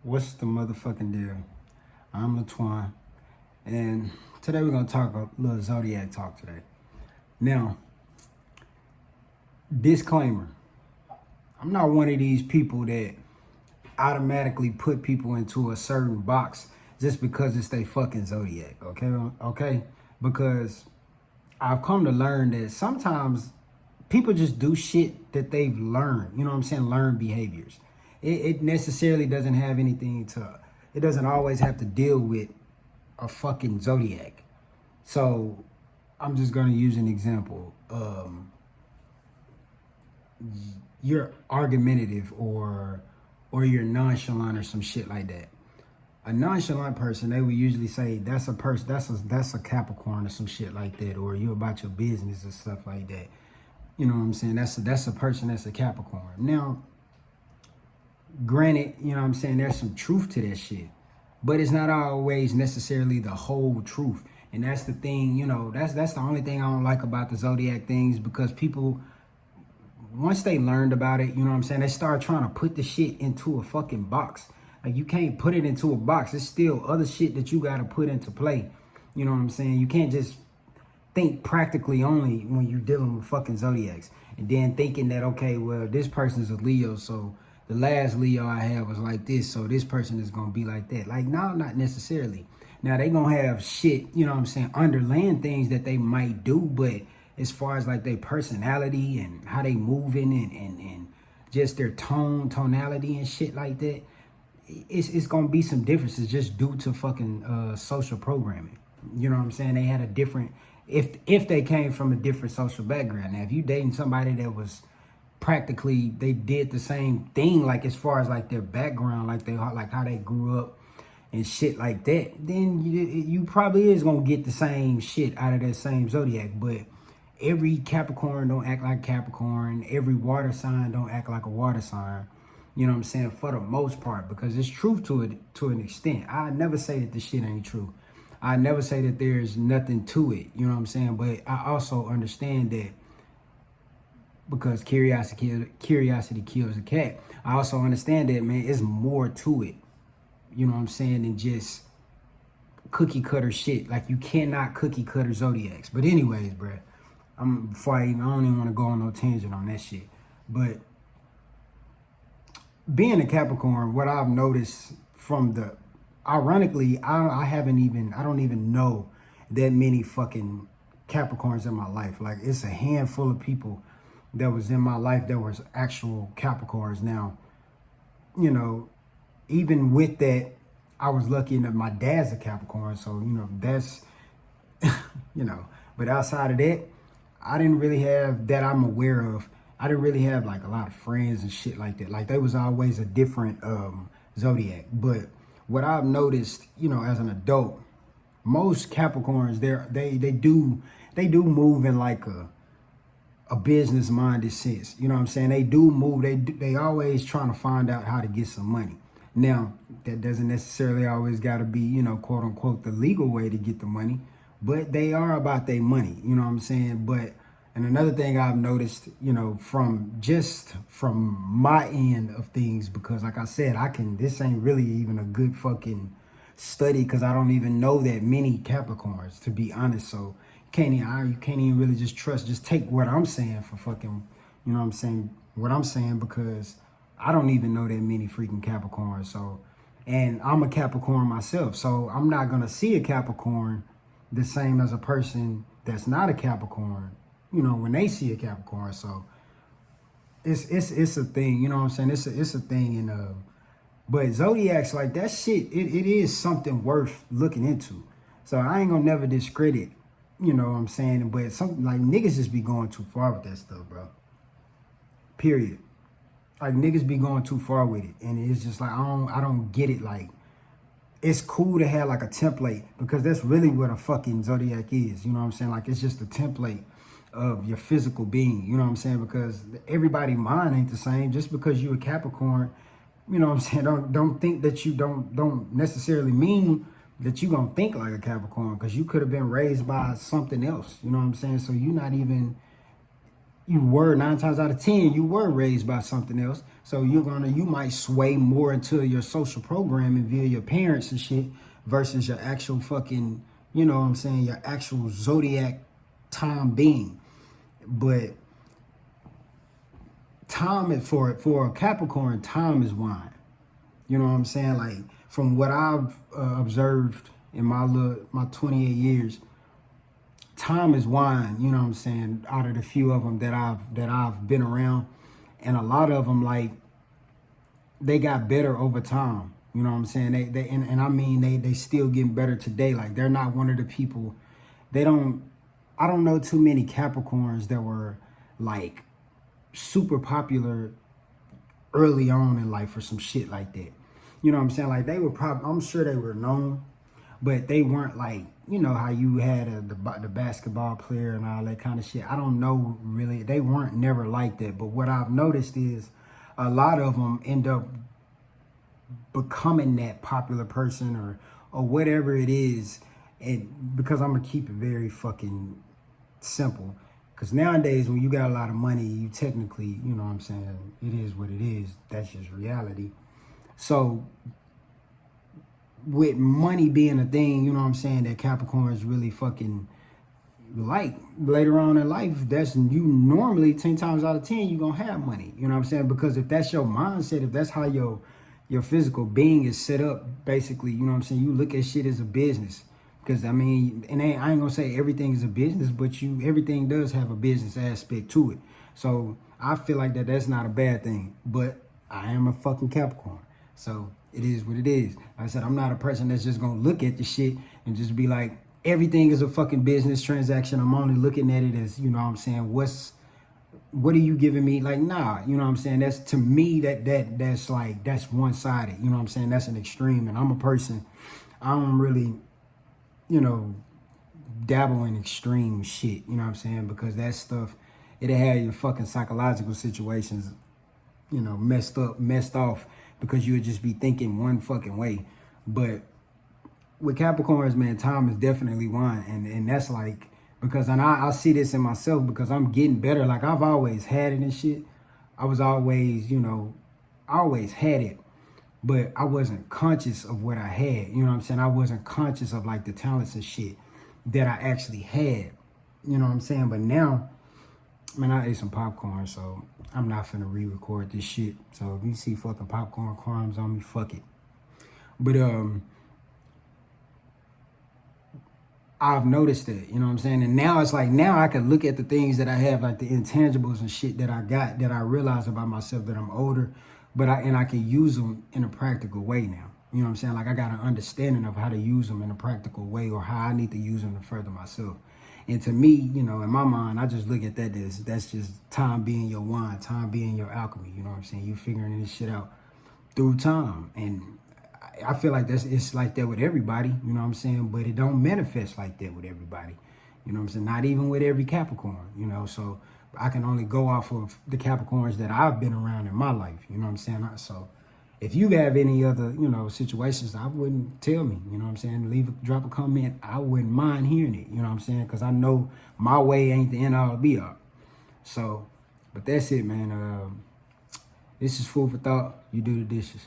What's the motherfucking deal? I'm Latwan, and today we're gonna talk a little Zodiac talk today. Now, disclaimer: I'm not one of these people that automatically put people into a certain box just because it's their fucking Zodiac. Okay, because I've come to learn that sometimes people just do shit that they've learned. You know what I'm saying? Learned behaviors. It necessarily doesn't have anything to. It doesn't always have to deal with a fucking Zodiac. So I'm just gonna use an example. You're argumentative or you're nonchalant or some shit like that. A nonchalant person, they would usually say that's a person, that's a Capricorn or some shit like that, or you about your business and stuff like that. You know what I'm saying? That's a person that's a Capricorn. Now, granted, you know what I'm saying, there's some truth to that shit, but it's not always necessarily the whole truth. And that's the thing, that's the only thing I don't like about the Zodiac things, because people, once they learned about it, you know what I'm saying, they start trying to put the shit into a fucking box. Like, you can't put it into a box. There's still other shit that you got to put into play. You know what I'm saying? You can't just think practically only when you're dealing with fucking Zodiacs. And then thinking that, okay, well, this person's a Leo, so the last Leo I had was like this, so this person is going to be like that. Like, no, not necessarily. Now, they going to have shit, you know what I'm saying, underlying things that they might do, but as far as like their personality and how they moving and just their tonality and shit like that, it's gonna be some differences just due to fucking social programming. You know what I'm saying? They had a different, if they came from a different social background. Now, if you dating somebody that was practically, they did the same thing, like as far as like their background, like how they grew up and shit like that, then you probably is gonna get the same shit out of that same Zodiac. But every Capricorn don't act like Capricorn. Every water sign don't act like a water sign. You know what I'm saying? For the most part, because it's truth to it to an extent. I never say that this shit ain't true. I never say that there's nothing to it. You know what I'm saying? But I also understand that, because curiosity kills a cat. I also understand that, man, it's more to it. You know what I'm saying? Than just cookie cutter shit. Like, you cannot cookie cutter Zodiacs. But anyways, bruh, I don't even want to go on no tangent on that shit. But being a Capricorn, what I've noticed from the, ironically, I don't even know that many fucking Capricorns in my life. Like, it's a handful of people that was in my life that was actual Capricorns. Now, even with that, I was lucky enough, my dad's a Capricorn, so, that's, but outside of that, I didn't really have that I'm aware of. I didn't really have like a lot of friends and shit like that. Like, there was always a different Zodiac. But what I've noticed, as an adult, most Capricorns, they do move in like a business minded sense. You know what I'm saying? They do move. They always trying to find out how to get some money. Now, that doesn't necessarily always got to be, quote unquote, the legal way to get the money, but they are about their money. You know what I'm saying? But, and another thing I've noticed, from my end of things, because like I said, this ain't really even a good fucking study, because I don't even know that many Capricorns, to be honest. So you can't even really just take what I'm saying for fucking, you know what I'm saying, what I'm saying, because I don't even know that many freaking Capricorns. So, and I'm a Capricorn myself, so I'm not gonna see a Capricorn the same as a person that's not a Capricorn, when they see a Capricorn. So it's a thing, you know what I'm saying? It's a thing. And but Zodiacs, like, that shit, it is something worth looking into. So I ain't gonna never discredit, you know what I'm saying? But something like, niggas just be going too far with that stuff, bro. Period. Like, niggas be going too far with it. And it's just like, I don't get it. Like, it's cool to have like a template, because that's really what a fucking Zodiac is. You know what I'm saying? Like, it's just a template of your physical being. You know what I'm saying? Because everybody's mind ain't the same. Just because you a Capricorn, you know what I'm saying, don't think that you don't necessarily mean that you gonna think like a Capricorn, because you could have been raised by something else. You know what I'm saying? So you're not even, you were 9 times out of 10, you were raised by something else. So you might sway more into your social programming via your parents and shit versus your actual fucking, you know what I'm saying, your actual zodiac time being. But time is for a Capricorn, time is wine. You know what I'm saying? Like from what I've observed in my 28 years, time is wine. You know what I'm saying? Out of the few of them that I've been around, and a lot of them, like, they got better over time. You know what I'm saying? And I mean they still getting better today. Like they're not one of the people. I don't know too many Capricorns that were like super popular early on in life or some shit like that. You know what I'm saying? Like they were I'm sure they were known, but they weren't like, you know, how you had the basketball player and all that kind of shit. I don't know really. They weren't never like that. But what I've noticed is a lot of them end up becoming that popular person or whatever it is. And because I'm gonna keep it very fucking simple. Because nowadays, when you got a lot of money, you technically, you know what I'm saying, it is what it is. That's just reality. So with money being a thing, you know what I'm saying, that Capricorns really fucking like later on in life, that's you normally 10 times out of 10, you're going to have money. You know what I'm saying? Because if that's your mindset, if that's how your physical being is set up, basically, you know what I'm saying, you look at shit as a business. Because, I mean, and I ain't going to say everything is a business, but everything does have a business aspect to it. So I feel like that's not a bad thing. But I am a fucking Capricorn. So it is what it is. Like I said, I'm not a person that's just going to look at the shit and just be like, everything is a fucking business transaction. I'm only looking at it as, you know what I'm saying, what are you giving me? Like, nah, you know what I'm saying? That's, to me, that's like, that's one-sided. You know what I'm saying? That's an extreme. And I'm a person, I don't really, you know, dabble in extreme shit, you know what I'm saying? Because that stuff, it'll have your fucking psychological situations, you know, messed off, because you would just be thinking one fucking way. But with Capricorns, man, time is definitely one. And that's like, because, and I see this in myself because I'm getting better. Like I've always had it and shit. I was always, you know, I always had it. But I wasn't conscious of what I had. You know what I'm saying? I wasn't conscious of like the talents and shit that I actually had. You know what I'm saying? But now, man, I ate some popcorn, so I'm not finna re-record this shit. So if you see fucking popcorn crumbs on me, fuck it. But I've noticed that, you know what I'm saying? And now it's like, now I can look at the things that I have, like the intangibles and shit that I got, that I realize about myself that I'm older. But I can use them in a practical way now. You know what I'm saying? Like I got an understanding of how to use them in a practical way, or how I need to use them to further myself. And to me, you know, in my mind, I just look at that as that's just time being your wine, time being your alchemy. You know what I'm saying? You figuring this shit out through time. And I feel like it's like that with everybody, you know what I'm saying? But it don't manifest like that with everybody. You know what I'm saying? Not even with every Capricorn, you know, so I can only go off of the Capricorns that I've been around in my life. You know what I'm saying? So if you have any other, you know, situations, I wouldn't tell me, you know what I'm saying? Drop a comment. I wouldn't mind hearing it, you know what I'm saying? Because I know my way ain't the end all be all. So, but that's it, man. This is food for thought. You do the dishes.